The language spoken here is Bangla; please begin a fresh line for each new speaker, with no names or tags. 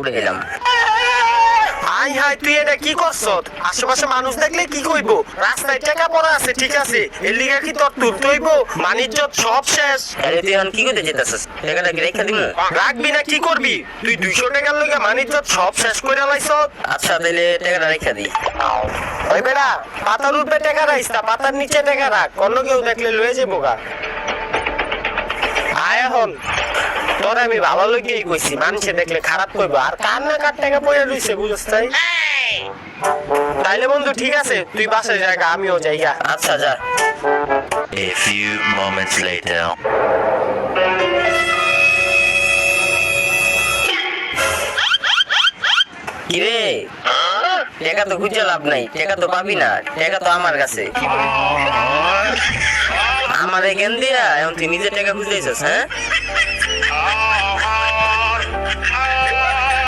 উড়ে গেলাম।
হাই হাই, তুই এটা কি করছ? আশেপাশে মানুষ দেখলে কি কইবো? রাস্তায় টাকা পড়া আছে, ঠিক আছে, এর লিগা কি তোর তুলতে হইব? মানিজ্য সব শেষ।
আরে তুই এখন কি করতে যেতেছিস? টাকাটা কি রেখে দিমু?
রাখবি না কি করবি? তুই 200 টাকার লইগা মানিজ্য সব শেষ করে লাইছ।
আচ্ছা তাহলে টাকাটা রেখে দিই।
ওই বেড়া, পাতার উপরে টাকা রাখিস না, পাতার নিচে টাকা রাখ, অন্য কেউ দেখলে লয়ে যাবো গা। আয় এখন তোর আমি ভালো লগেই কইছি, মানুষে দেখলে খারাপ কইবো, আর কার না কার টাকা পড়ে রইছে বুঝছ তাই। তাইলে বন্ধু ঠিক আছে, তুই বাসায় জায়গা, আমিও যাইগা।
আচ্ছা যা।
A few moments later.
কিরে, টাকা তো খুঁজে লাভ নাই, টাকা তো পাবি না, টাকা তো আমার কাছে। আমার এখান দিয়া এখন তুই নিজের টাকা খুঁজতেছিস? হ্যাঁ